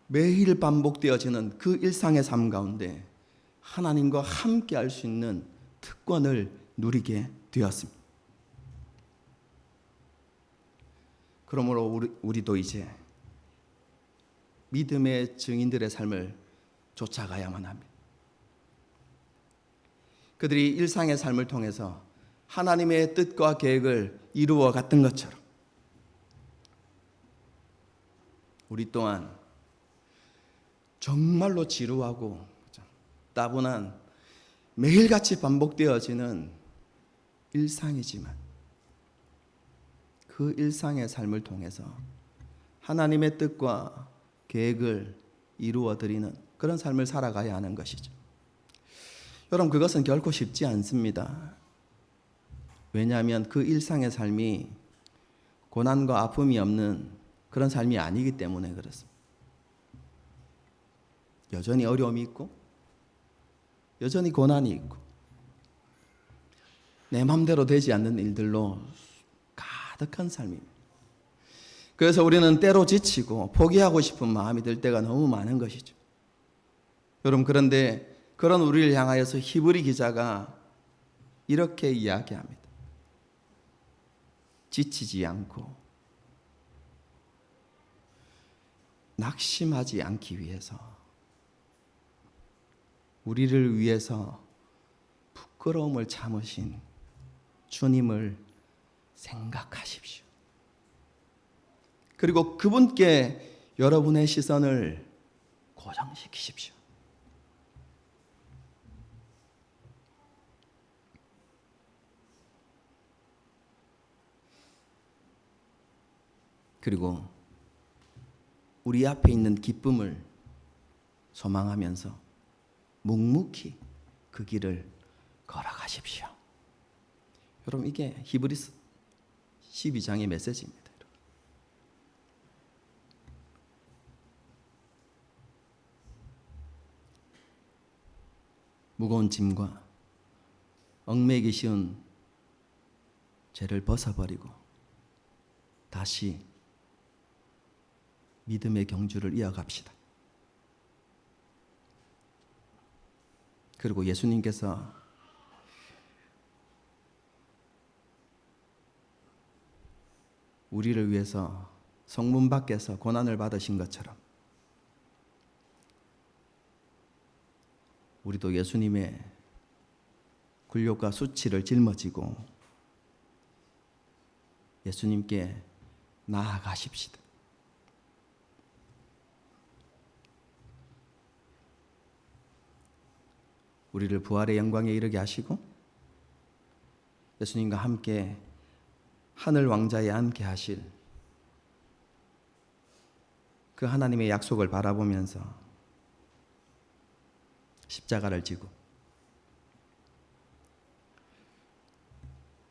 매일 반복되어지는 그 일상의 삶 가운데 하나님과 함께 할 수 있는 특권을 누리게 되었습니다. 그러므로 우리도 이제 믿음의 증인들의 삶을 쫓아가야만 합니다. 그들이 일상의 삶을 통해서 하나님의 뜻과 계획을 이루어 갔던 것처럼 우리 또한 정말로 지루하고 따분한 매일같이 반복되어지는 일상이지만 그 그 일상의 삶을 통해서 하나님의 뜻과 계획을 이루어 드리는 그런 삶을 살아가야 하는 것이죠. 여러분, 그것은 결코 쉽지 않습니다. 왜냐하면 그 일상의 삶이 고난과 아픔이 없는 그런 삶이 아니기 때문에 그렇습니다. 여전히 어려움이 있고 여전히 고난이 있고 내 마음대로 되지 않는 일들로 가득한 삶입니다. 그래서 우리는 때로 지치고 포기하고 싶은 마음이 들 때가 너무 많은 것이죠. 여러분, 그런데 그런 우리를 향하여서 히브리 기자가 이렇게 이야기합니다. 지치지 않고 낙심하지 않기 위해서 우리를 위해서 부끄러움을 참으신 주님을 생각하십시오. 그리고 그분께 여러분의 시선을 고정시키십시오. 그리고 우리 앞에 있는 기쁨을 소망하면서 묵묵히 그 길을 걸어가십시오. 여러분, 이게 히브리서 12장의 메시지입니다. 무거운 짐과 얽매이기 쉬운 죄를 벗어버리고 다시 믿음의 경주를 이어갑시다. 그리고 예수님께서 우리를 위해서 성문 밖에서 고난을 받으신 것처럼 우리도 예수님의 굴욕과 수치를 짊어지고 예수님께 나아가십시다. 우리를 부활의 영광에 이르게 하시고 예수님과 함께 하늘 왕자에 앉게 하실 그 하나님의 약속을 바라보면서 십자가를 지고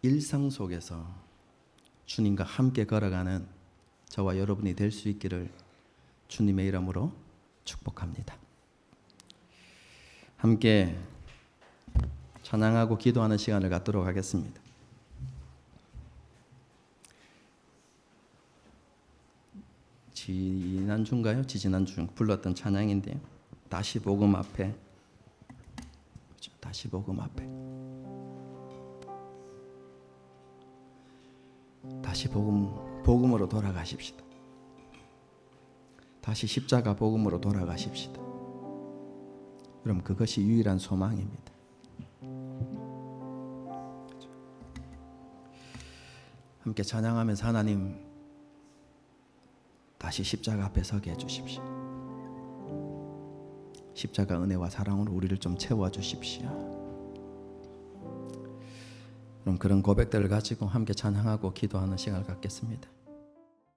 일상 속에서 주님과 함께 걸어가는 저와 여러분이 될 수 있기를 주님의 이름으로 축복합니다. 함께 찬양하고 기도하는 시간을 갖도록 하겠습니다. 지난주인가요? 지지난주 불렀던 찬양인데요. 다시 복음 앞에, 그렇죠? 다시 복음 앞에, 다시 복음으로 돌아가십시다. 다시 십자가 복음으로 돌아가십시다. 여러분, 그것이 유일한 소망입니다. 함께 찬양하면서 하나님 다시 십자가 앞에 서게 해주십시오. 십자가 은혜와 사랑으로 우리를 좀 채워주십시오. 그럼 그런 고백들을 가지고 함께 찬양하고 기도하는 시간을 갖겠습니다.